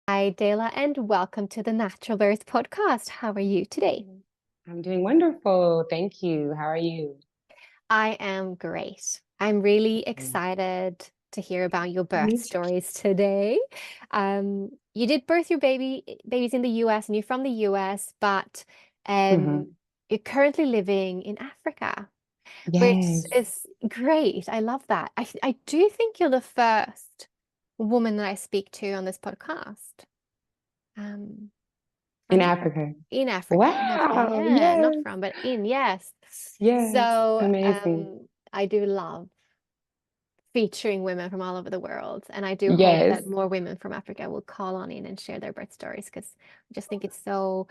Hi, Dailah, and welcome to the Natural Birth Podcast. How are you today? I'm doing wonderful. Thank you. How are you? I am great. I'm really Mm. excited to hear about your birth Me too. stories today. You did birth your babies in the US and you're from the US, but um, Hmm. you're currently living in Africa, which Yes. is great. I love that. I do think you're the first woman that I speak to on this podcast. Um, In from Africa. In Africa, Wow. yeah, not Yes. from, but in, yes. Yes. So, Amazing. I do love featuring women from all over the world, and I do hope that Yes. more women from Africa will call on in and share their birth stories because I just think it's so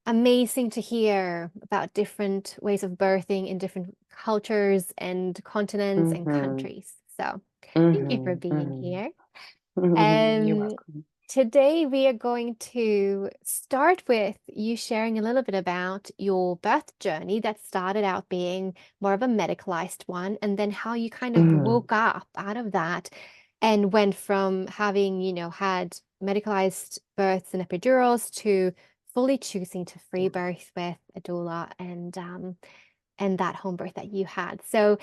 amazing to hear about different ways of birthing in different cultures and continents and Hmm. countries. So, thank you for Hmm. being Hmm. here. You're Um, welcome. Today we are going to start with you sharing a little bit about your birth journey that started out being more of a medicalized one, and then how you kind of Hmm. woke up out of that and went from having, had medicalized births and epidurals to fully choosing to free birth with a doula and that home birth that you had. So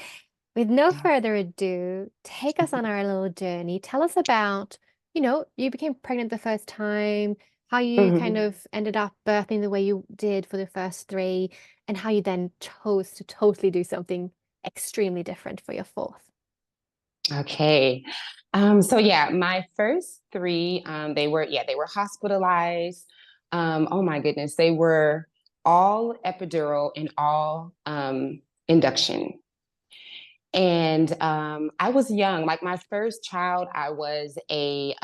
with no Yeah. further ado, take us on our little journey. Tell us about, you became pregnant the first time, how you kind Mhm. of ended up birthing the way you did for the first three, and how you then chose to totally do something extremely different for your fourth. Okay. So yeah, my first three, they were hospitalized. Oh my goodness, they were all epidural and all induction. And I was young. Like my first child, I was a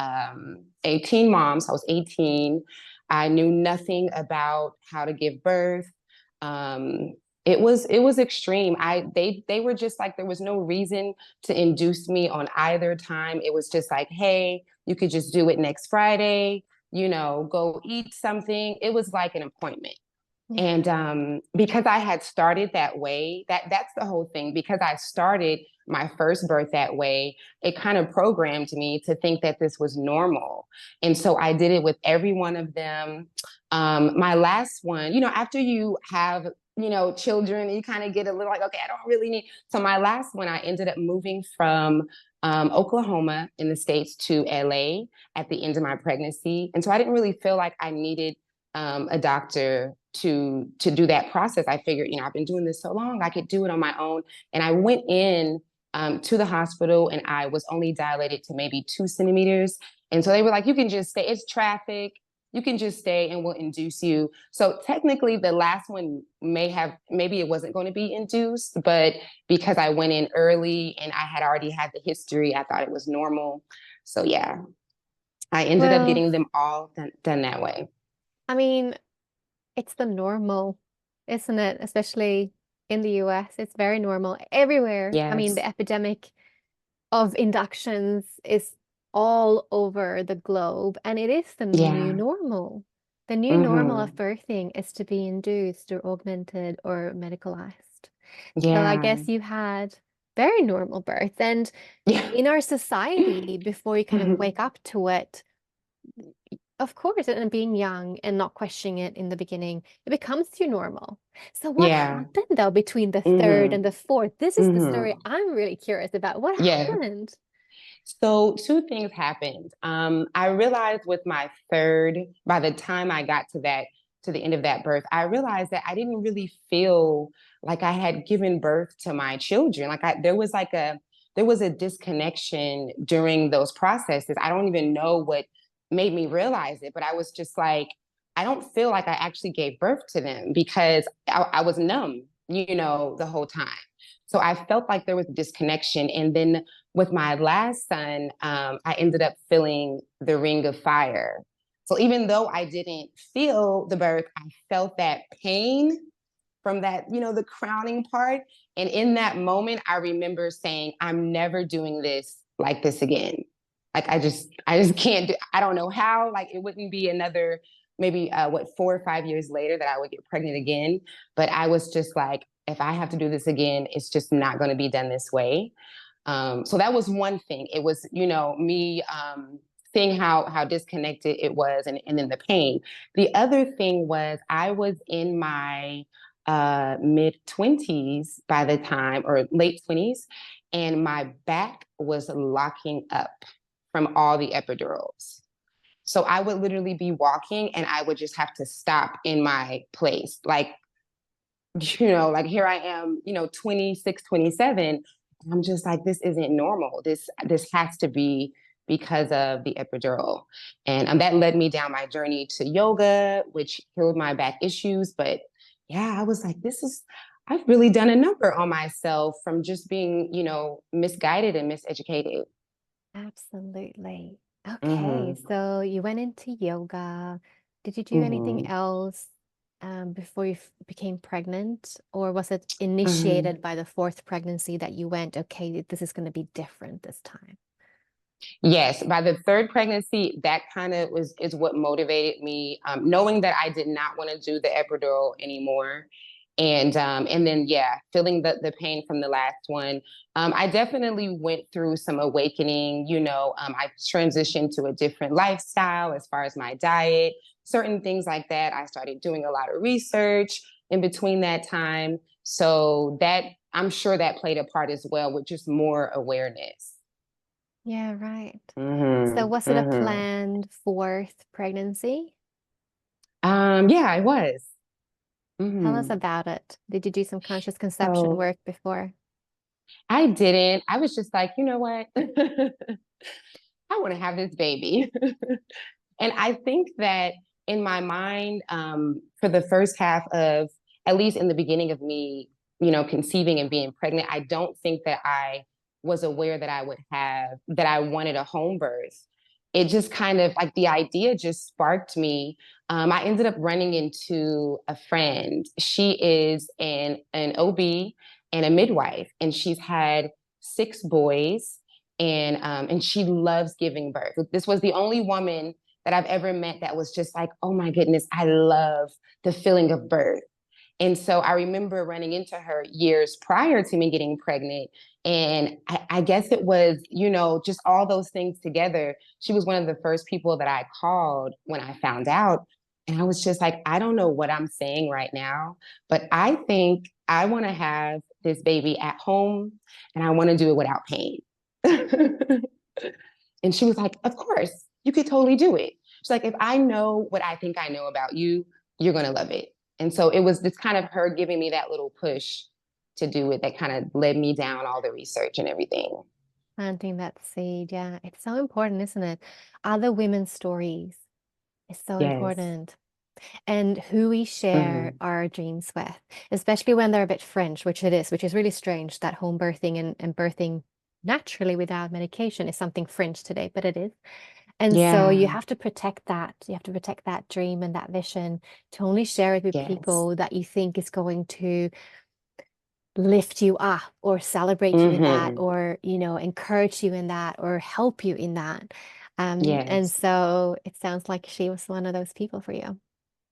teen mom, so I was 18. I knew nothing about how to give birth. Um, it was extreme. They were just like there was no reason to induce me on either time. It was just like, hey, you could just do it next Friday. Go eat something. It was like an appointment. Yeah. And because I had started that way, that's the whole thing. Because I started my first birth that way, it kind of programmed me to think that this was normal. And so I did it with every one of them. My last one, after you have, children, you kind of get a little like, okay, I don't really need. So my last one, I ended up moving from Oklahoma in the States to LA at the end of my pregnancy. And so I didn't really feel like I needed a doctor to do that process. I figured, I've been doing this so long, I could do it on my own. And I went in to the hospital, and I was only dilated to maybe 2 centimeters. And so they were like, you can just stay. It's traffic. You can just stay, and we'll induce you. So technically, the last one maybe it wasn't going to be induced, but because I went in early and I had already had the history, I thought it was normal. So yeah, I ended up Well, getting them all done that way. I mean, it's the normal, isn't it? Especially in the US, it's very normal everywhere. I mean, Yes. the epidemic of inductions is all over the globe, and it is the new Yeah. normal. The new normal of Hmm. birthing is to be induced or augmented or medicalized. So I Yeah. guess you had very normal births. And Yeah. in our society, before you kind of Mhm. wake up to it, of course, and being young and not questioning it in the beginning, it becomes your normal. So what Yeah. happened though between the third Hmm. and the fourth? This is the story Hmm. I'm really curious about. What Yeah. happened? So two things happened. I realized with my third, by the time I got to the end of that birth, I realized that I didn't really feel like I had given birth to my children. There was a disconnection during those processes. I don't even know what made me realize it, but I was just like, I don't feel like I actually gave birth to them because I was numb, the whole time. So I felt like there was a disconnection. And then with my last son, I ended up feeling the ring of fire. So even though I didn't feel the birth, I felt that pain from that, the crowning part. And in that moment, I remember saying, I'm never doing this like this again. Like I just can't do, I don't know how, like it wouldn't be another, maybe 4 or 5 years later that I would get pregnant again. But I was just like, if I have to do this again, it's just not going to be done this way. So that was one thing. It was, me seeing how disconnected it was, and then the pain. The other thing was I was in my mid 20s by the time, or late 20s, and my back was locking up from all the epidurals. So I would literally be walking and I would just have to stop in my place. Like, like here I am, 26, 27. I'm just like, this isn't normal. This has to be because of the epidural. And that led me down my journey to yoga, which healed my back issues. But yeah, I was like, I've really done a number on myself from just being, misguided and miseducated. Absolutely. Okay, Mm-hmm. so you went into yoga. Did you do anything Mm-hmm. else before you became pregnant, or was it Um, initiated by the fourth pregnancy that you went, okay, this is going to be different this time? Yes, by the third pregnancy, that kind of is what motivated me, knowing that I did not want to do the epidural anymore, and then yeah, feeling the pain from the last one. I definitely went through some awakening. I transitioned to a different lifestyle as far as my diet, certain things like that. I started doing a lot of research in between that time, so that I'm sure that played a part as well with just more awareness. Yeah, right. So Mm-hmm. was it a Mm-hmm. planned fourth pregnancy? Yeah, I was. Tell us Mm-hmm. about it. Did you do some conscious conception So work before? I didn't. I was just like, you know what? I want to have this baby. And I think that in my mind, for the first half of, at least in the beginning of me, conceiving and being pregnant, I don't think that I was aware that that I wanted a home birth. It just kind of like the idea just sparked me. I ended up running into a friend. She is an OB and a midwife, and she's had 6 boys, and she loves giving birth. This was the only woman that I've ever met that was just like, oh my goodness, I love the feeling of birth. And so I remember running into her years prior to me getting pregnant. And I guess it was, just all those things together. She was one of the first people that I called when I found out. And I was just like, I don't know what I'm saying right now, but I think I want to have this baby at home and I want to do it without pain. And she was like, of course, you could totally do it. She's like, if I know what I think I know about you, you're going to love it. And so it was this kind of her giving me that little push to do it that kind of led me down all the research and everything. Planting that seed. Yeah, it's so important, isn't it? Other women's stories is so Yes. important. And who we share Mm-hmm. our dreams with, especially when they're a bit French, which is really strange that home birthing and birthing naturally without medication is something French today, but it is. And so you Yeah. have to protect that. You have to protect that dream and that vision to only share it with Yes. people that you think is going to lift you up or celebrate you in that Mm-hmm. or, encourage you in that or help you in that. And Yes. so it sounds like she was one of those people for you.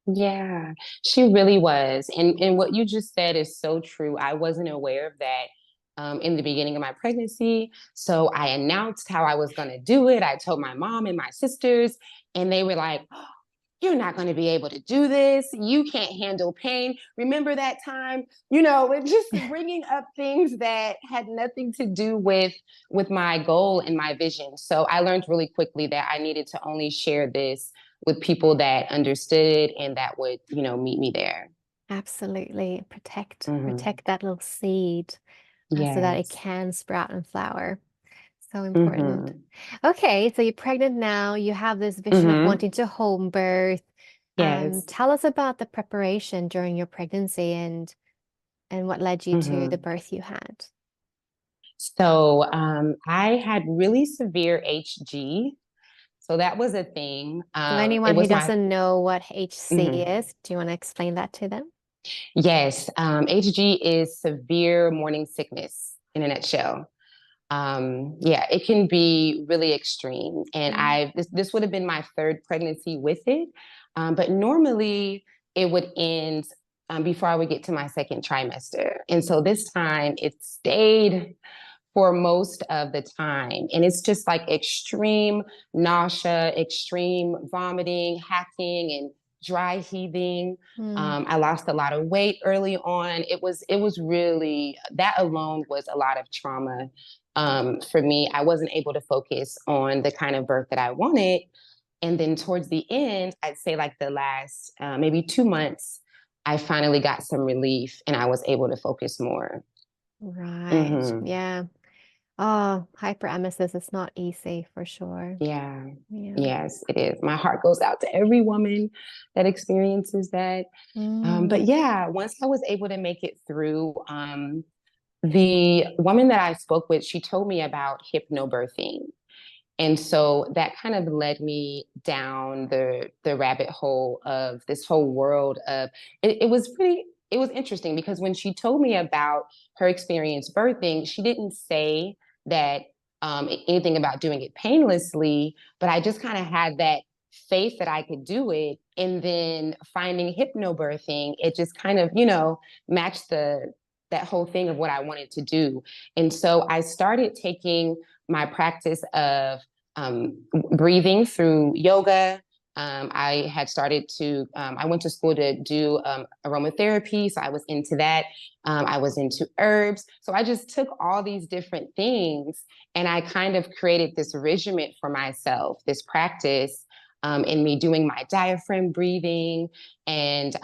Yeah, she really was. And what you just said is so true. I wasn't aware of that in the beginning of my pregnancy. So I announced how I was going to do it. I told my mom and my sisters, and they were like, "Oh, you're not going to be able to do this. You can't handle pain. Remember that time?" It just bringing up things that had nothing to do with my goal and my vision. So I learned really quickly that I needed to only share this with people that understood and that would, meet me there. Absolutely. Hmm. Protect that little seed so that it Yes. can sprout and flower. So important. Hmm. Okay, so you're pregnant now. You have this vision of Hmm. wanting to home birth. Yes. Tell us about the preparation during your pregnancy and what led you to the Hmm. birth you had. So I had really severe HG. So that was a thing. So It anyone who was my doesn't know what HC mhm. is, do you want to explain that to them? Yes. HG is severe morning sickness in a nutshell. Yeah, it can be really extreme. And Mm. this would have been my third pregnancy with it. But normally it would end before I would get to my second trimester. And so this time it stayed for most of the time. And it's just like extreme nausea, extreme vomiting, hacking, and dry heaving. Mm. I lost a lot of weight early on. It was really, that alone was a lot of trauma for me. I wasn't able to focus on the kind of birth that I wanted. And then towards the end, I'd say like the last maybe 2 months, I finally got some relief and I was able to focus more. Right. Hmm. Yeah. Oh, hyperemesis is not easy for sure. Yeah. Yeah. Yes, it is. My heart goes out to every woman that experiences that. But Mm. yeah, once I was able to make it through, the woman that I spoke with, she told me about hypnobirthing. And so that kind of led me down the rabbit hole of this whole world of it was interesting because when she told me about her experience birthing, she didn't say that anything about doing it painlessly, but I just kind of had that faith that I could do it. And then finding hypnobirthing, it just kind of, matched that whole thing of what I wanted to do. And so I started taking my practice of breathing through yoga. I had started to, I went to school to do aromatherapy. So I was into that. I was into herbs. So I just took all these different things and I kind of created this regimen for myself, this practice in me doing my diaphragm breathing and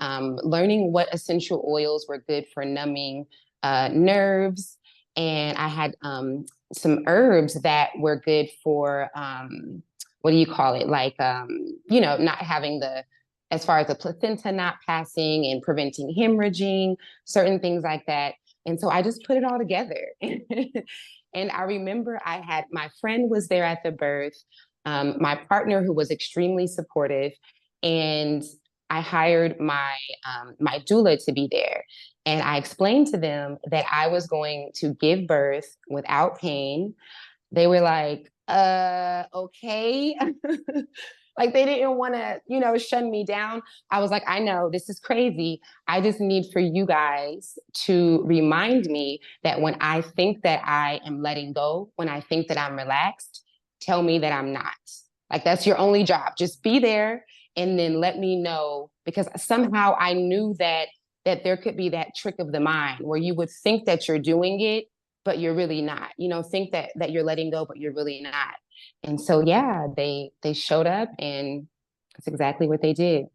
learning what essential oils were good for numbing nerves. And I had some herbs that were good for what do you call it? Like not having as far as the placenta not passing and preventing hemorrhaging, certain things like that. And so I just put it all together. And I remember I had my friend was there at the birth, my partner who was extremely supportive, and I hired my doula to be there. And I explained to them that I was going to give birth without pain. They were like, okay. Like they didn't want to, shun me down. I was like, I know this is crazy. I just need for you guys to remind me that when I think that I am letting go, when I think that I'm relaxed, tell me that I'm not. Like that's your only job. Just be there and then let me know because somehow I knew that there could be that trick of the mind where you would think that you're doing it but you're really not. Think that you're letting go but you're really not. And so yeah, they showed up and that's exactly what they did.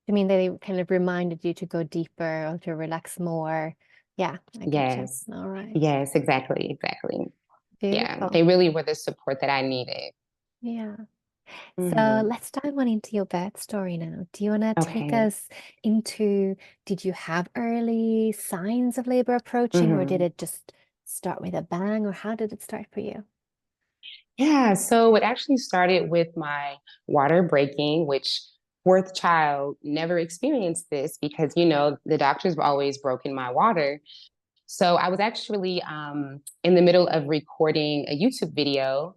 I mean, they kind of reminded you to go deeper or to relax more. Yeah, I get you. Yes. All right. Yes, exactly. Yeah, Beautiful. they really were the support that I needed. Yeah. So Hmm. let's dive on into your birth story now. Do you want to take Okay. us into, did you have early signs of labor approaching, or did Hmm. it just start with a bang, or how did it start for you? Yeah, so it actually started with my water breaking, which fourth child never experienced this because, the doctors were always broken my water. So I was actually in the middle of recording a YouTube video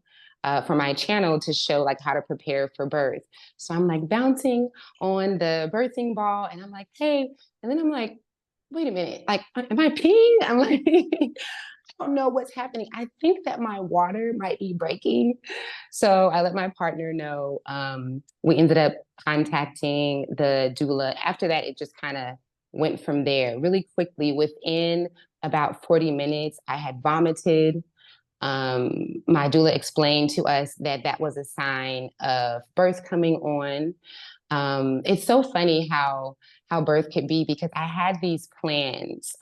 for my channel to show like how to prepare for birth. So I'm like bouncing on the birthing ball and I'm like, hey, and then I'm like, wait a minute, like, am I peeing? I'm like, I don't know what's happening. I think that my water might be breaking. So I let my partner know. We ended up contacting the doula. After that, it just kind of went from there really quickly. Within about 40 minutes, I had vomited. My doula explained to us that that was a sign of birth coming on. It's so funny how birth could be because I had these plans.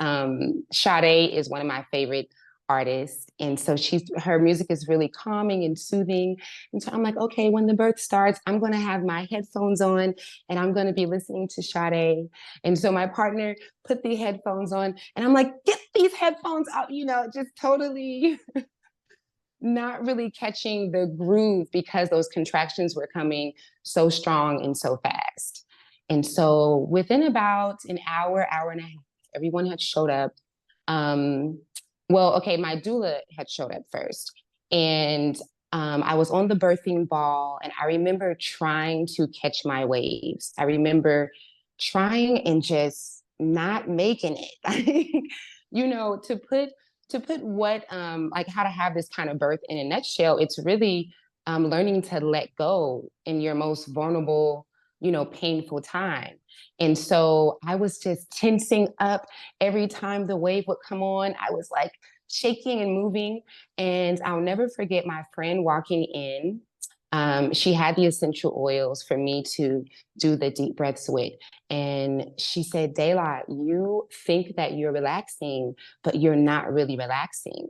Sade is one of my favorite artists, and so her music is really calming and soothing. And so I'm like, okay, when the birth starts, I'm going to have my headphones on and I'm going to be listening to Sade. And so my partner put the headphones on, and I'm like, get these headphones out, just totally not really catching the groove because those contractions were coming so strong and so fast. And so within about an hour and a half, everyone had showed up. Um, well, okay, my doula had showed up first. And I was on the birthing ball, and I remember trying to catch my waves. I remember trying and just not making it. To put to put what like how to have this kind of birth in a nutshell, it's really learning to let go in your most vulnerable, painful time. And so I was just tensing up every time the wave would come on. I was like shaking and moving. And I'll never forget my friend walking in. She had the essential oils for me to do the deep breaths with. And she said, Dailah, you think that you're relaxing, but you're not really relaxing.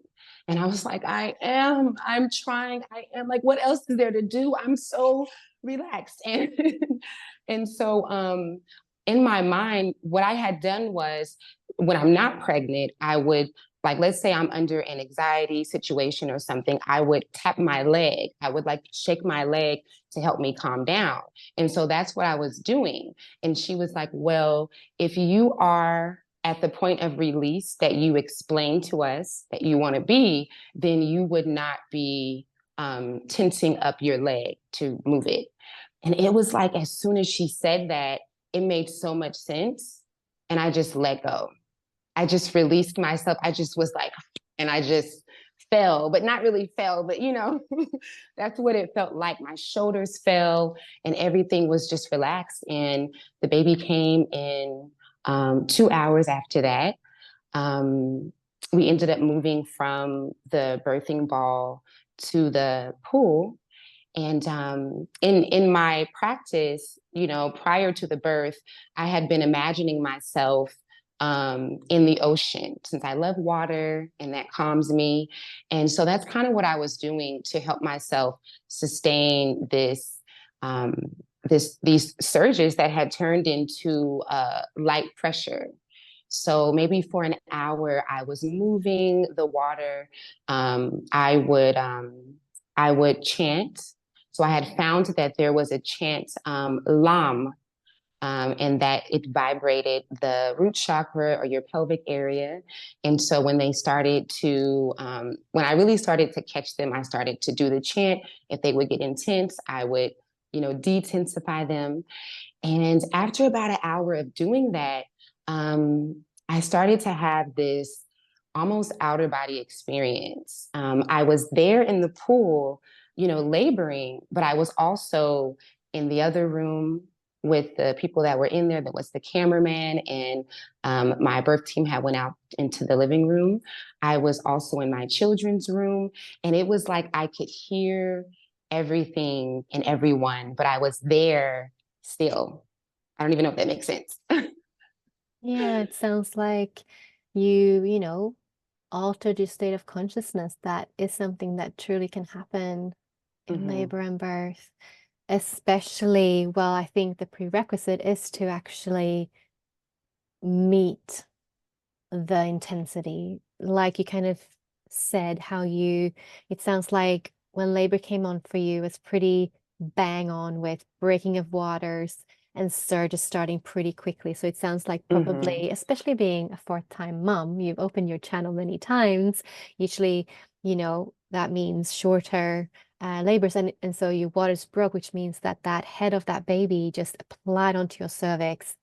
And I was like, I'm trying, I am. Like, what else is there to do? I'm so relaxed. And so in my mind, what I had done was when I'm not pregnant, I would, like, let's say I'm under an anxiety situation or something, I would tap my leg. I would like shake my leg to help me calm down. And so that's what I was doing. And she was like, well, if you are at the point of release that you explained to us that you want to be, then you would not be tensing up your leg to move it. And it was like, as soon as she said that, it made so much sense. And I just let go. I just released myself. I just was like, and I just fell, but not really fell, but that's what it felt like. My shoulders fell and everything was just relaxed. And the baby came in 2 hours after that. We ended up moving from the birthing ball to the pool. And in my practice, prior to the birth, I had been imagining myself in the ocean since I love water and that calms me. And so that's kind of what I was doing to help myself sustain um, these surges that had turned into light pressure. So maybe for an hour, I was moving the water. I would chant. So I had found that there was a chant, Lam, and that it vibrated the root chakra or your pelvic area. And so when when I really started to catch them, I started to do the chant. If they would get intense, I would, detensify them. And after about an hour of doing that, I started to have this almost outer body experience. I was there in the pool, laboring, but I was also in the other room with the people that were in there. That was the cameraman, and my birth team had went out into the living room. I was also in my children's room, and it was like I could hear everything and everyone, but I was there still. I don't even know if that makes sense. Yeah, it sounds like you know, altered your state of consciousness. That is something that truly can happen in Mm-hmm. labor and birth, especially, well, I think the prerequisite is to actually meet the intensity. Like you kind of said, it sounds like when labor came on for you, it's pretty bang on with breaking of waters and surges starting pretty quickly. So it sounds like Mm-hmm. probably, especially being a fourth-time mom, you've opened your channel many times. Usually, that means shorter labors. And so your waters broke, which means that that head of that baby just applied onto your cervix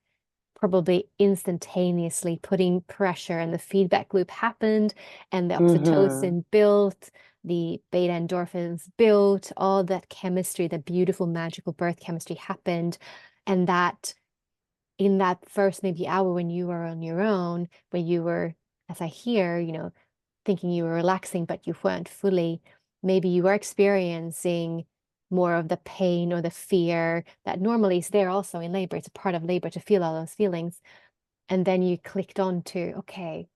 probably instantaneously, putting pressure, and the feedback loop happened, and the Mm-hmm. oxytocin built, the beta endorphins built, all that chemistry, the beautiful magical birth chemistry happened. And that in that first maybe hour when you were on your own, when you were, as I hear, thinking you were relaxing, but you weren't fully, maybe you were experiencing more of the pain or the fear that normally is there also in labor. It's a part of labor to feel all those feelings. And then you clicked on to, okay,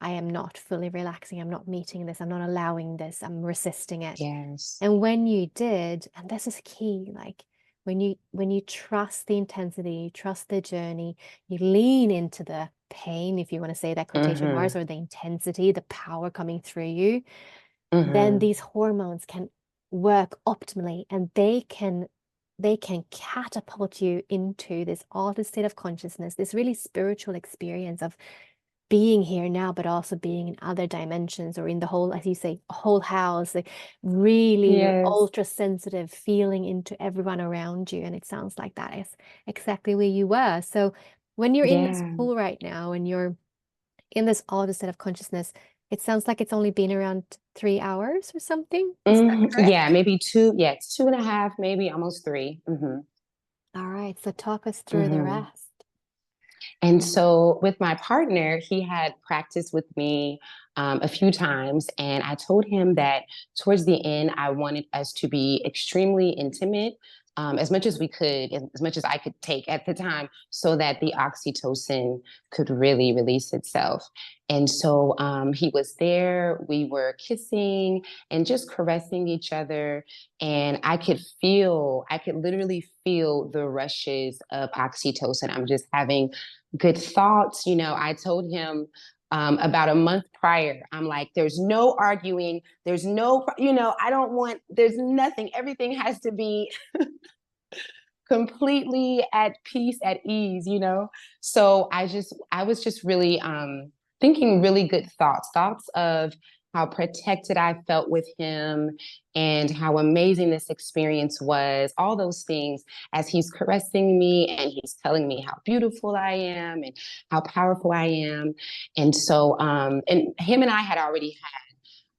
I am not fully relaxing. I'm not meeting this. I'm not allowing this. I'm resisting it. Yes. And when you did, and this is key, like when you trust the intensity, you trust the journey, you lean into the pain, if you want to say that quotation Mm-hmm. marks, or the intensity, the power coming through you, then Mm-hmm. these hormones can work optimally, and they can catapult you into this altered state of consciousness, this really spiritual experience of being here now, but also being in other dimensions, or in the whole, as you say, whole house, like really Yes. ultra sensitive, feeling into everyone around you. And it sounds like that is exactly where you were. So when you're in this Yeah. pool right now and you're in this altered state of consciousness, It sounds like it's only been around 3 hours or something. Is that Yeah, correct? maybe two. Yeah, it's 2.5, maybe almost 3. All right, so talk us through the Hmm. rest. And so with my partner, he had practiced with me a few times, and I told him that towards the end, I wanted us to be extremely intimate, as much as we could, as much as I could take at the time, so that the oxytocin could really release itself. And so he was there, we were kissing and just caressing each other. And I could literally feel the rushes of oxytocin. I'm just having good thoughts. I told him about a month prior, I'm like, there's no arguing. There's no, I don't want, there's nothing. Everything has to be completely at peace, at ease. So I was just really thinking really good thoughts of how protected I felt with him and how amazing this experience was, all those things as he's caressing me and he's telling me how beautiful I am and how powerful I am. And so, and him and I had already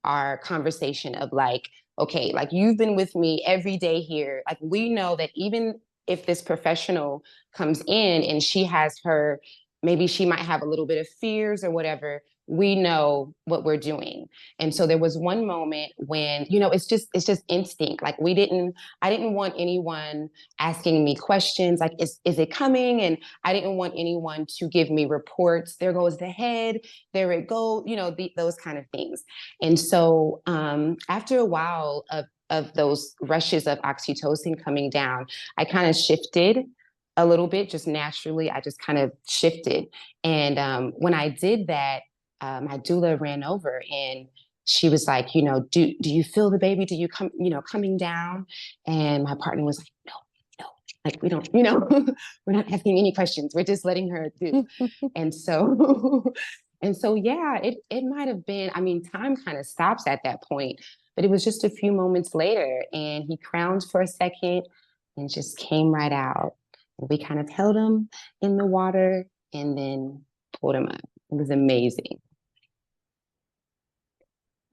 our conversation of like, okay, like you've been with me every day here. Like we know that even if this professional comes in and she has her, maybe she might have a little bit of fears or whatever, we know what we're doing. And so there was one moment when, it's just instinct. Like I didn't want anyone asking me questions like, is it coming? And I didn't want anyone to give me reports. There goes the head, there it goes, those kind of things. And so after a while of those rushes of oxytocin coming down, I kind of shifted a little bit, just naturally. I just kind of shifted. And when I did that, my doula ran over and she was like, do you feel the baby? Do you coming down? And my partner was like, no, no, like we don't, we're not asking any questions. We're just letting her do. And so and so yeah, it might have been, I mean, time kind of stops at that point, but it was just a few moments later and he crowned for a second and just came right out. We kind of held him in the water and then pulled him up. It was amazing.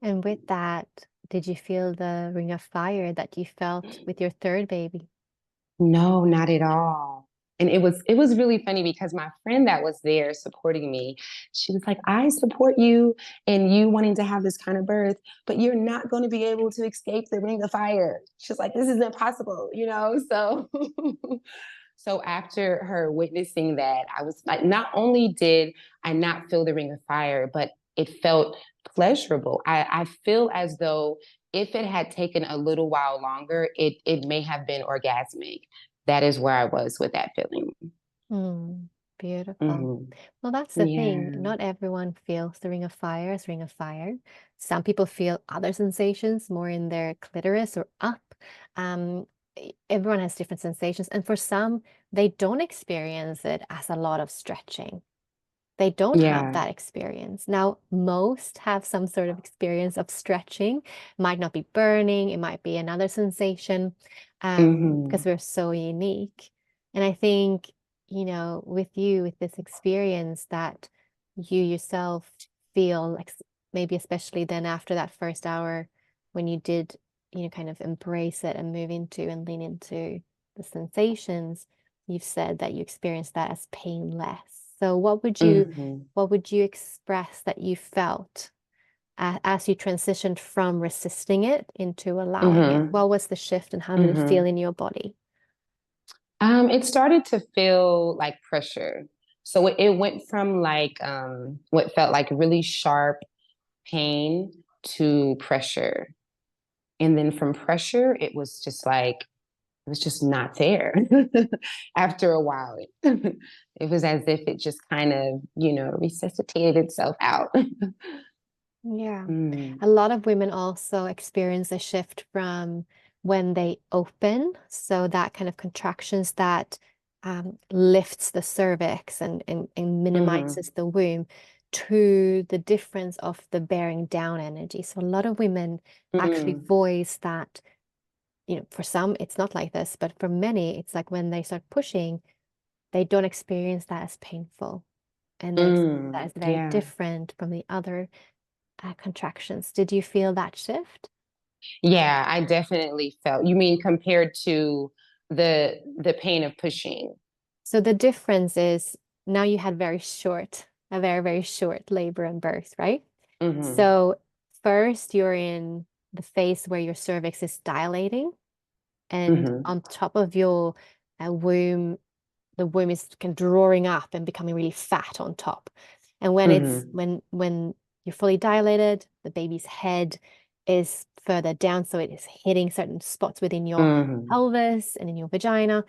And with that, did you feel the ring of fire that you felt with your third baby? No, not at all. And it was really funny because my friend that was there supporting me, she was like, I support you and you wanting to have this kind of birth, but you're not going to be able to escape the ring of fire. She's like, this is impossible. So so after her witnessing that, I was like, not only did I not feel the ring of fire, but it felt pleasurable. I feel as though if it had taken a little while longer, it may have been orgasmic. That is where I was with that feeling. Mm, beautiful. Hmm. Well, that's the thing. Yeah. Not everyone feels the ring of fire as ring of fire. Some people feel other sensations more in their clitoris or up. Um, Everyone has different sensations. And for some, they don't experience it as a lot of stretching. They don't have Yeah. that experience. Now, most have some sort of experience of stretching. Might not be burning, it might be another sensation, because Hmm. we're so unique. And I think, with you, with this experience that you yourself feel like maybe especially then after that first hour when you did, kind of embrace it and move into and lean into the sensations, you've said that you experienced that as painless. So Hmm. what would you express that you felt as you transitioned from resisting it into allowing it? Hmm. What was the shift and how did it feel Hmm. in your body? It started to feel like pressure. So it went from like what felt like really sharp pain to pressure. And then from pressure, it was just like, it was just not there. After a while, it was as if it just kind of, resuscitated itself out. Yeah. Mm. A lot of women also experience a shift from when they open. So that kind of contractions that lifts the cervix and Hmm. minimizes the womb to the difference of the bearing down energy. So a lot of women actually Mm. voice that, for some, it's not like this, but for many, it's like when they start pushing, they don't experience that as painful. And that Mm. is very Yeah. different from the other. contractions. Did you feel that shift? Yeah, I definitely felt. You mean compared to the pain of pushing? So the difference is now you had a very, very short labor and birth, right? Mm-hmm. So first you're in the phase where your cervix is dilating, and Mm-hmm. on top of your womb, the womb is kind of drawing up and becoming really fat on top. And when it's Mm-hmm. when you're fully dilated, the baby's head is further down, so it is hitting certain spots within your Mm-hmm. pelvis and in your vagina.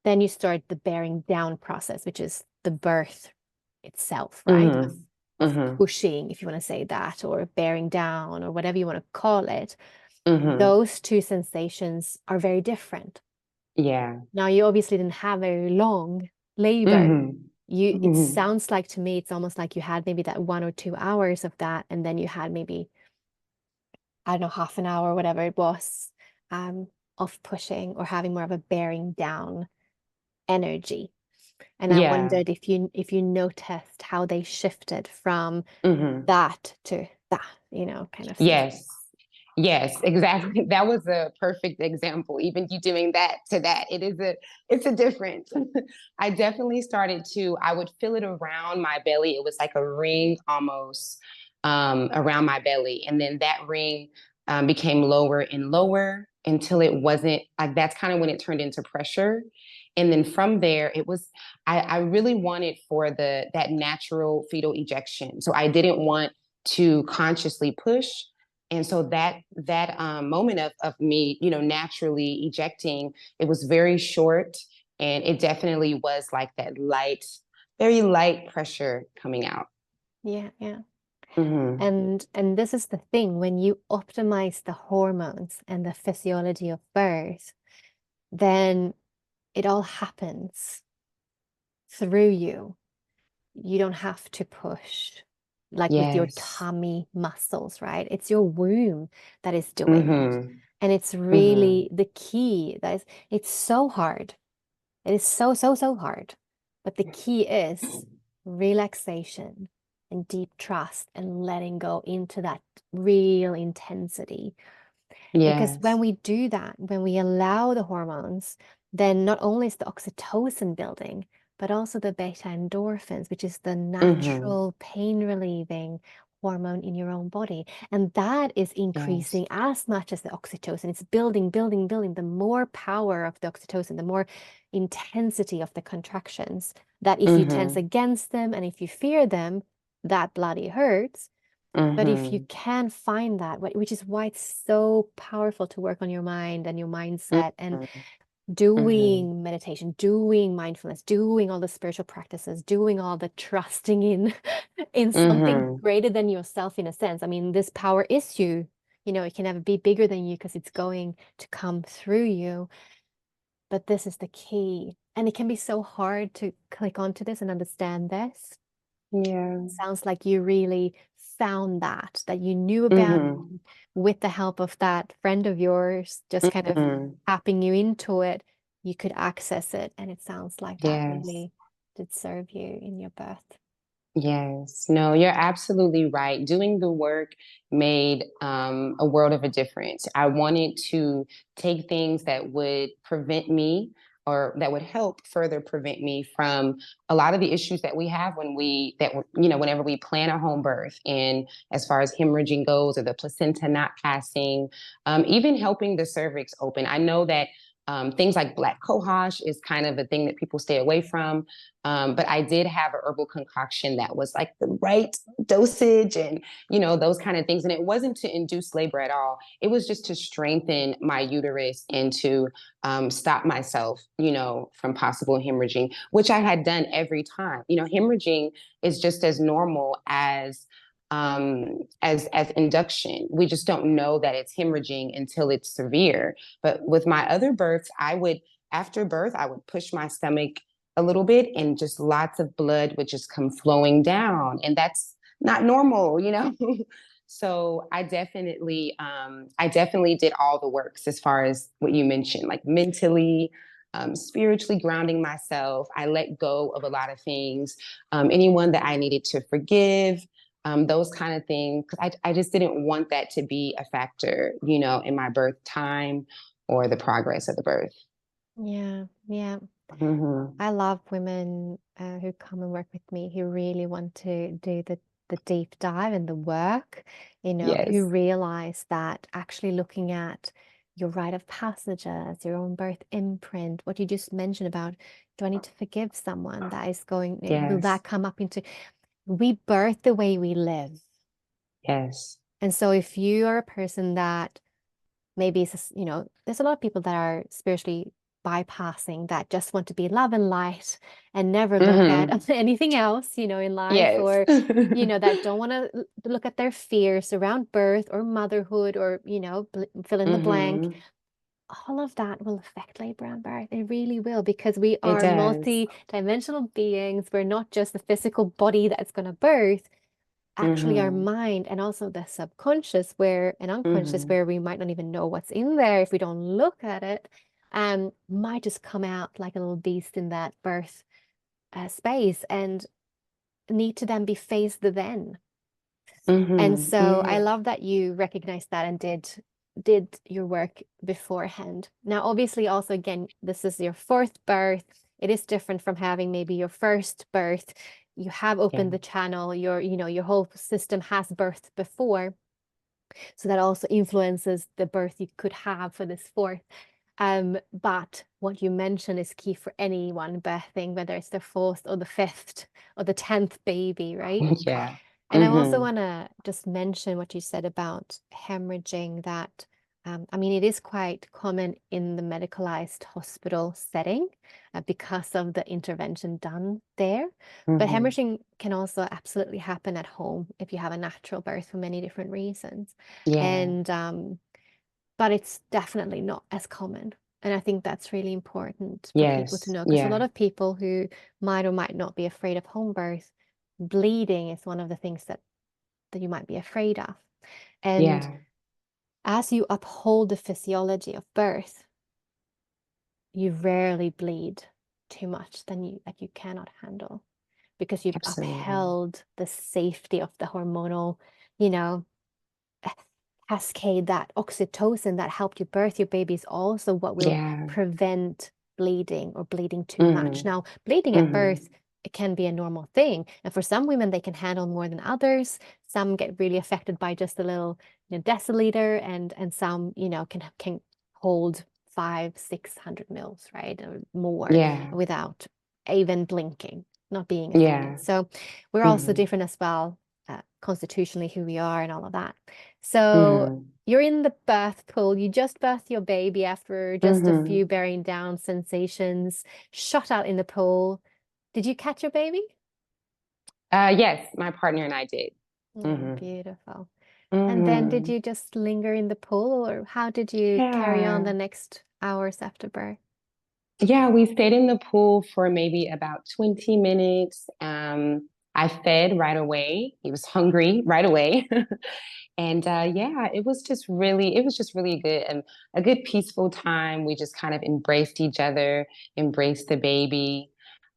Then you start the bearing down process, which is the birth itself, right? Mm-hmm. Of Mm-hmm. pushing, if you want to say that, or bearing down, or whatever you want to call it. Mm-hmm. Those two sensations are very different. Yeah. Now, you obviously didn't have very long labor. Mm-hmm. It Mm-hmm. sounds like to me, it's almost like you had maybe that 1 or 2 hours of that, and then you had maybe, I don't know, half an hour, whatever it was, um, of pushing or having more of a bearing down energy. And I Yeah. wondered if you noticed how they shifted from Mm-hmm. that to that, kind of sensation. Yes. Yes, exactly. That was a perfect example. Even you doing that to that, it's a difference. I definitely started to, I would feel it around my belly. It was like a ring almost around my belly. And then that ring became lower and lower until it wasn't like that's kind of when it turned into pressure. And then from there, it was I really wanted for that natural fetal ejection. So I didn't want to consciously push, and so that moment of me, naturally ejecting, it was very short, and it definitely was like that light, very light pressure coming out. Yeah, yeah. Mm-hmm. And this is the thing, when you optimize the hormones and the physiology of birth, then it all happens through you. You don't have to push like with your Yes. tummy muscles, right? It's your womb that is doing it. Mm-hmm. And it's Mm-hmm. really the key that is, it's so hard. It is so, so, so hard. But the key is relaxation and deep trust and letting go into that real intensity. Because when Yes. we do that, when we allow the hormones, then not only is the oxytocin building, but also the beta endorphins, which is the Mm-hmm. natural pain relieving hormone in your own body. And that is Yes. increasing as much as the oxytocin. It's building, building, building. The more power of the oxytocin, the more intensity of the contractions, that if you tense Mm-hmm. against them and if you fear them, that bloody hurts. But if you Mm-hmm. can find that, which is why it's so powerful to work on your mind and your mindset and Mm-hmm. Mm-hmm. doing meditation, doing mindfulness, doing all the spiritual practices, doing all the trusting in in something Mm-hmm. greater than yourself in a sense. I mean, this power is you. It can never be bigger than you because it's going to come through you. But this is the key. And it can be so hard to click onto this and understand this. Yeah. Sounds like you really found that you knew about it, Mm-hmm. and with the help of that friend of yours, just kind of Mm-hmm. tapping you into it, you could access it. And it sounds like that Yes. really did serve you in your birth. Yes, no, you're absolutely right. Doing the work made a world of a difference. I wanted to take things that would prevent me or that would help further prevent me from a lot of the issues that we have whenever we plan a home birth, and as far as hemorrhaging goes or the placenta not passing, even helping the cervix open. I know that things like black cohosh is kind of a thing that people stay away from. But I did have a herbal concoction that was like the right dosage and, those kind of things. And it wasn't to induce labor at all. It was just to strengthen my uterus and to stop myself, from possible hemorrhaging, which I had done every time. Hemorrhaging is just as normal as induction. We just don't know that it's hemorrhaging until it's severe. But with my other births, after birth, I would push my stomach a little bit and just lots of blood would just come flowing down. And that's not normal. So I definitely did all the works as far as what you mentioned, like mentally, spiritually grounding myself. I let go of a lot of things, anyone that I needed to forgive. those kind of things. Because I just didn't want that to be a factor, in my birth time or the progress of the birth. Yeah, yeah. Hmm. I love women who come and work with me who really want to do the deep dive and the work, who Yes. realize that actually looking at your rite of passages, your own birth imprint, what you just mentioned about, do I need to forgive someone that is going, will Yes. that come up into, we birth the way we live. Yes. And so if you are a person that maybe it's just, there's a lot of people that are spiritually bypassing that just want to be love and light and never look Hmm. at anything else, in life, Yes. or, that don't want to look at their fears around birth or motherhood or, fill in the blank. Hmm. All of that will affect labor and birth. It really will, because we It are does. multi-dimensional beings. We're not just the physical body that's going to birth, actually our Hmm. mind, and also the subconscious where and unconscious Hmm. where we might not even know what's in there if we don't look at it, might just come out like a little beast in that birth space and need to then be faced then. And Hmm. so I Hmm. love that you recognized that and did your work beforehand. Now, obviously, also again, this is your fourth birth. It is different from having maybe your first birth. You have Yeah. opened the channel, your whole system has birthed before. So that also influences the birth you could have for this fourth. But what you mentioned is key for anyone birthing, whether it's their fourth or the fifth or the 10th baby, right? Yeah. And I also Hmm. want to just mention what you said about hemorrhaging, that I mean, it is quite common in the medicalized hospital setting because of the intervention done there. But Hmm. hemorrhaging can also absolutely happen at home if you have a natural birth for many different reasons. Yeah. And but it's definitely not as common. And I think that's really important for people to Yes. know, because a lot Yeah. of people who might or might not be afraid of home birth, bleeding is one of the things that you might be afraid of. And Yeah. as you uphold the physiology of birth, you rarely bleed too much that you cannot handle, because you've Absolutely. upheld the safety of the hormonal, you know, cascade. That oxytocin that helped you birth your baby is also what will Yeah. prevent bleeding or bleeding too much. Hmm. Now, bleeding at Hmm. birth, it can be a normal thing. And for some women, they can handle more than others. Some get really affected by just a little, deciliter, and some, can hold 500-600 mils, right? Or more Yeah. without even blinking, not being affected. Yeah. So we're also Hmm. different as well, constitutionally, who we are and all of that. So Hmm. you're in the birth pool. You just birthed your baby after just a few Hmm. bearing down sensations, shot out in the pool. Did you catch your baby? Yes, my partner and I did. Oh, Hmm. beautiful. And then did Hmm. you just linger in the pool, or how did you carry on the Yeah. next hours after birth? Yeah, we stayed in the pool for maybe about 20 minutes. I fed right away. He was hungry right away. And yeah, it was just really good and a good peaceful time. We just kind of embraced each other, embraced the baby.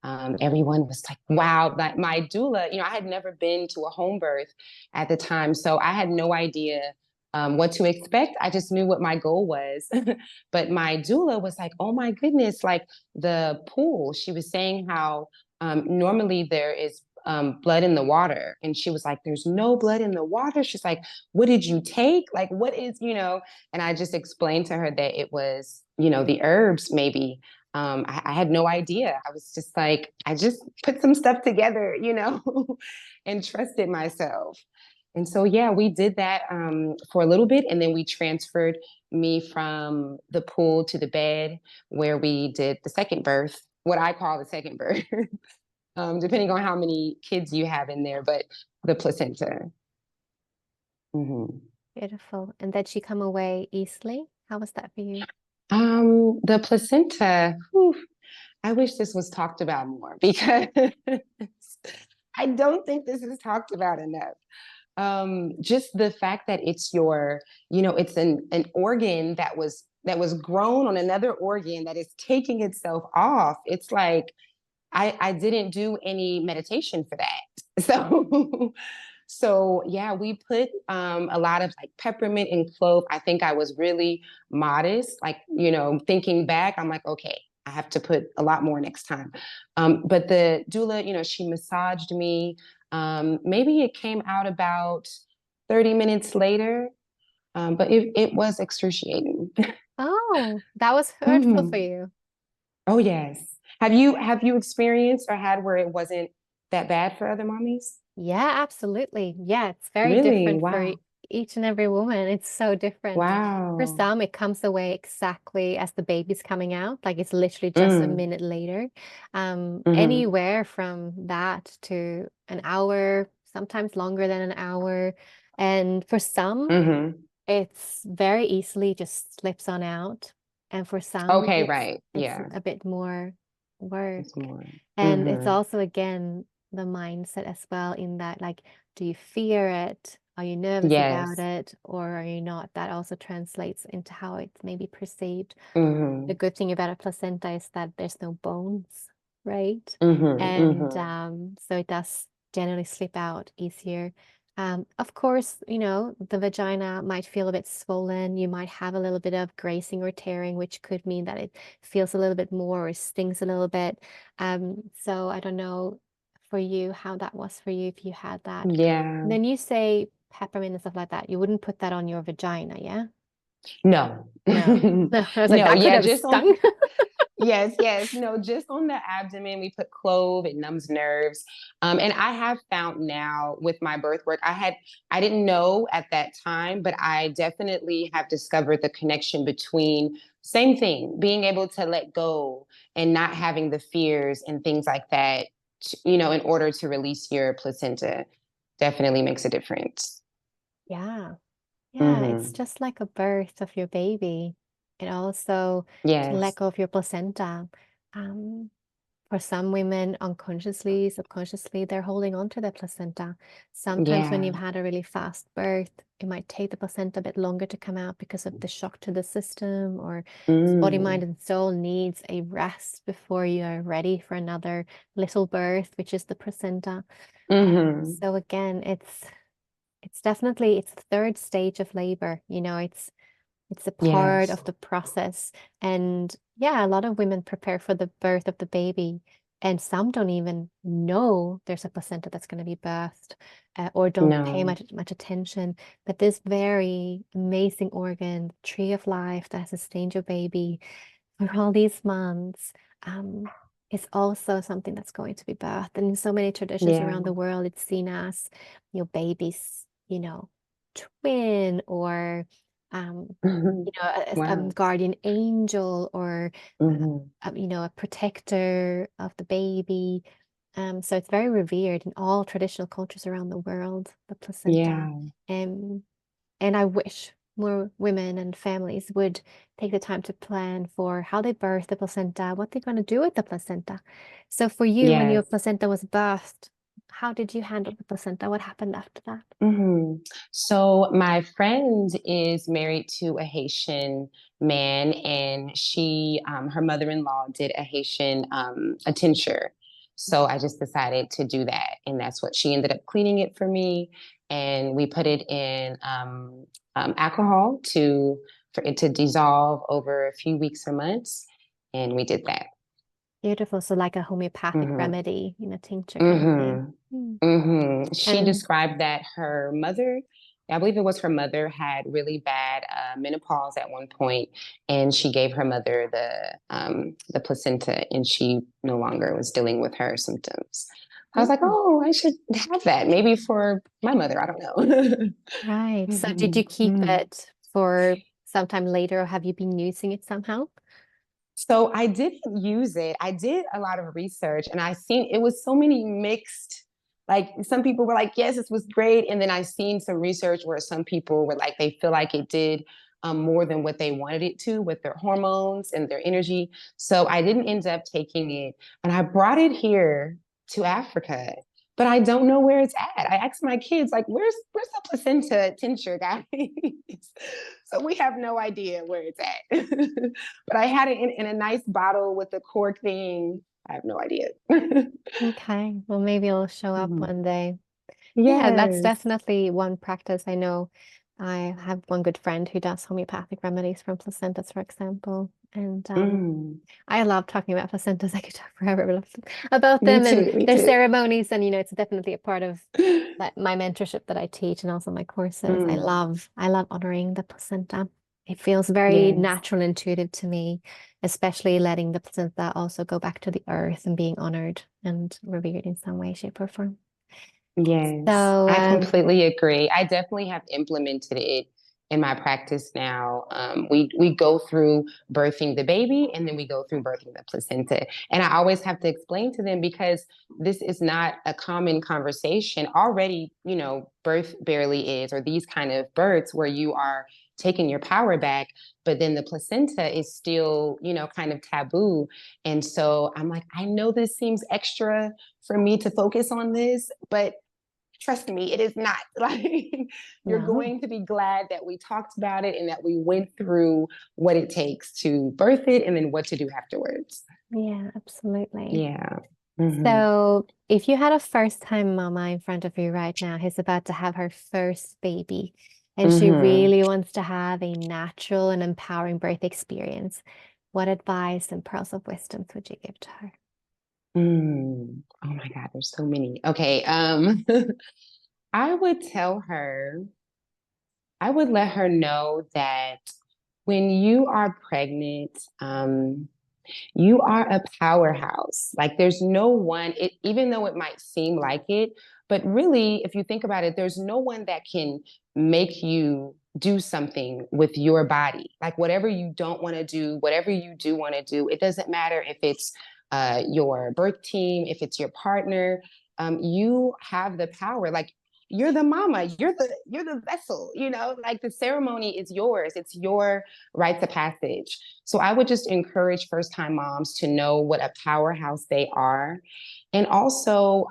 Everyone was like, wow, that my doula, I had never been to a home birth at the time. So I had no idea what to expect. I just knew what my goal was. But my doula was like, oh my goodness, like the pool. She was saying how normally there is blood in the water. And she was like, there's no blood in the water. She's like, what did you take? Like, what is, And I just explained to her that it was, the herbs maybe. I had no idea. I was just like, I just put some stuff together, and trusted myself. And so, yeah, we did that for a little bit. And then we transferred me from the pool to the bed where we did the second birth, what I call the second birth, depending on how many kids you have in there, but the placenta. Hmm. Beautiful. And did she come away easily? How was that for you? The placenta, whew, I wish this was talked about more because I don't think this is talked about enough. Just the fact that it's it's an organ that was grown on another organ that is taking itself off. It's like I didn't do any meditation for that. So So yeah, we put a lot of like peppermint and clove. I think I was really modest. Like, thinking back, I'm like, okay, I have to put a lot more next time. But the doula, she massaged me. Maybe it came out about 30 minutes later, but it was excruciating. Oh, that was hurtful for Mhm. you. Oh yes. Have you experienced or had where it wasn't that bad for other mommies? Yeah, absolutely. Yeah, it's very Really? different for Wow. each and every woman. It's so different. For Wow. some, it comes away exactly as the baby's coming out, like it's literally just a Mm. minute later. Mm-hmm. Anywhere from that to an hour, sometimes longer than an hour. And for some, Mm-hmm. it's very easily just slips on out. And for some, Okay, it's right. it's Yeah. a bit more work. It's more. And it's Mm-hmm. also again the mindset as well in that like, do you fear it? Are you nervous about Yes. it? Or are you not? That also translates into how it's maybe perceived. The Mm-hmm. good thing about a placenta is that there's no bones, right? Mm-hmm. And Mm-hmm. so it does generally slip out easier. Of course, the vagina might feel a bit swollen. You might have a little bit of grazing or tearing, which could mean that it feels a little bit more or stings a little bit. So I don't know for you how that was for you if you had that. Yeah. Then you say peppermint and stuff like that. You wouldn't put that on your vagina, yeah? No. No. No, I was like, No, that could yeah, have just on stung. yes, yes. No, just on the abdomen, we put clove, it numbs nerves. And I have found now with my birth work, I didn't know at that time, but I definitely have discovered the connection between same thing, being able to let go and not having the fears and things like that, in order to release your placenta definitely makes a difference. Yeah. Yeah, it's Hmm. just like a birth of your baby. And also to let Yes. go of your placenta. Um, for some women, unconsciously, subconsciously, they're holding on to their placenta. Sometimes when Yeah. you've had a really fast birth, it might take the placenta a bit longer to come out because of the shock to the system, or because body, mind, Mm. and soul needs a rest before you are ready for another little birth, which is the placenta. Hmm. So again, it's definitely it's the third stage of labor. It's a part Yes. of the process. And yeah, a lot of women prepare for the birth of the baby, and some don't even know there's a placenta that's going to be birthed, or don't pay No. much attention. But this very amazing organ, tree of life that has sustained your baby for all these months, um, is also something that's going to be birthed. And in so many traditions Yeah. around the world, it's seen as your baby's, twin, or a Wow. guardian angel, or Hmm. a protector of the baby. So it's very revered in all traditional cultures around the world, the placenta. Yeah. Um, and I wish more women and families would take the time to plan for how they birth the placenta, what they're going to do with the placenta. So for you, when your Yes. placenta was birthed, how did you handle the placenta? What happened after that? Hmm. So my friend is married to a Haitian man, and her mother-in-law did a Haitian a tincture. So I just decided to do that, and that's what she ended up cleaning it for me, and we put it in alcohol for it to dissolve over a few weeks or months, and we did that. Beautiful. So like a homeopathic Hmm. remedy, tincture kind of thing. Hmm. Mm. She And described that her mother, I believe it was her mother, had really bad menopause at one point, and she gave her mother the placenta, and she no longer was dealing with her symptoms. I was like, mm, oh, I should have that maybe for my mother. I don't know. right. So did you Mhm, keep mhm. it for some time later, or have you been using it somehow? So I didn't use it. I did a lot of research and I seen it was so many mixed, like some people were like, yes, this was great. And then I seen some research where some people were like, they feel like it did more than what they wanted it to with their hormones and their energy. So I didn't end up taking it. And I brought it here to Africa, but I don't know where it's at. I asked my kids, like, where's the placenta tincture, guys? So we have no idea where it's at. But I had it in a nice bottle with the cork thing. I have no idea. Okay. Well, maybe it'll show up Mhm. one day. Yeah, that's Yes. definitely one practice. I know I have one good friend who does homeopathic remedies from placentas, for example. And Mm. I love talking about placentas. I could talk forever about Me them and too. Me their too. ceremonies. And, it's definitely a part of my mentorship that I teach and also my courses. Mm. I love honoring the placenta. It feels very Yes. natural and intuitive to me, especially letting the placenta also go back to the earth and being honored and revered in some way, shape, or form. Yes, So, I completely agree. I definitely have implemented it in my practice now. We go through birthing the baby and then we go through birthing the placenta. And I always have to explain to them because this is not a common conversation. Already, birth barely is, or these kind of births where you are taking your power back, but then the placenta is still, kind of taboo. And so I'm like, I know this seems extra for me to focus on this, but trust me, it is not. Like, you're no. going to be glad that we talked about it and that we went through what it takes to birth it and then what to do afterwards. Yeah, absolutely. Yeah. Hmm. So, if you had a first-time mama in front of you right now who's about to have her first baby, and she Hmm. really wants to have a natural and empowering birth experience, what advice and pearls of wisdom would you give to her? Oh my God, there's so many. Okay. I would tell her, I would let her know that when you are pregnant, you are a powerhouse. Like there's no one, even though it might seem like it, but really, if you think about it, there's no one that can make you do something with your body. Like whatever you don't want to do, whatever you do want to do, it doesn't matter if it's your birth team, if it's your partner, you have the power. Like you're the mama, you're the vessel, like the ceremony is yours. It's your rites of passage. So I would just encourage first time moms to know what a powerhouse they are. And also,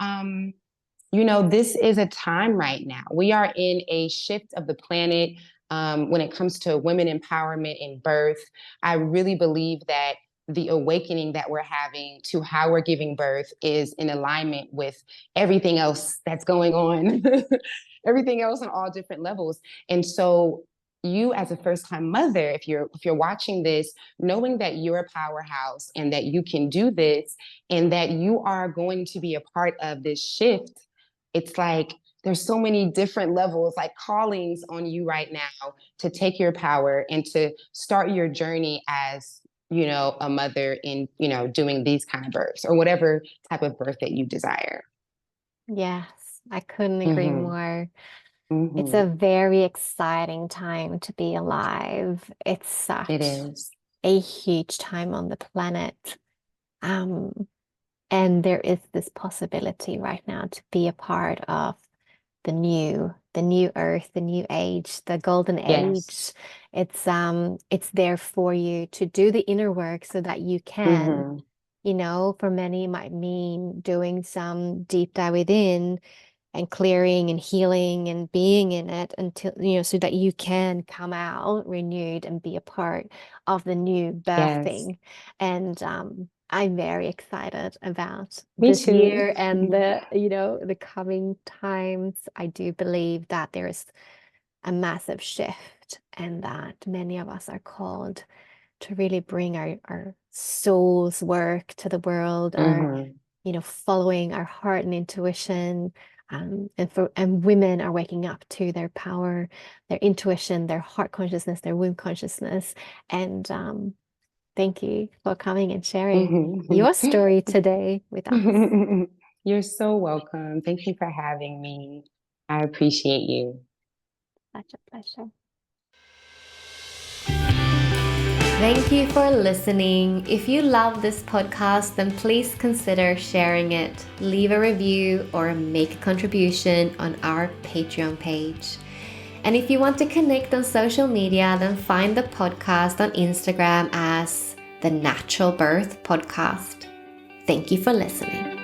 this is a time right now. We are in a shift of the planet when it comes to women empowerment and birth. I really believe that the awakening that we're having to how we're giving birth is in alignment with everything else that's going on, everything else on all different levels. And so you as a first time mother, if you're watching this, knowing that you're a powerhouse and that you can do this and that you are going to be a part of this shift, it's like there's so many different levels, like callings on you right now to take your power and to start your journey as a mother in doing these kind of births or whatever type of birth that you desire. Yes, I couldn't agree Mm-hmm. more. It's a Mm-hmm. very exciting time to be alive. It's It such is. a huge time on the planet. Um, and there is this possibility right now to be a part of the new earth, the new age, the golden Yes. age. It's there for you to do the inner work so that you can, Mm-hmm. for many it might mean doing some deep dive within and clearing and healing and being in it until, so that you can come out renewed and be a part of the new Yes. birthing. And I'm very excited about Me this too. year and the coming times. I do believe that there's a massive shift and that many of us are called to really bring our soul's work to the world, our Mm-hmm. following our heart and intuition. And women are waking up to their power, their intuition, their heart consciousness, their womb consciousness. And thank you for coming and sharing your story today with us. You're so welcome. Thank you for having me. I appreciate you. Such a pleasure. Thank you for listening. If you love this podcast, then please consider sharing it, leave a review, or make a contribution on our Patreon page. And if you want to connect on social media, then find the podcast on Instagram as the Natural Birth Podcast. Thank you for listening.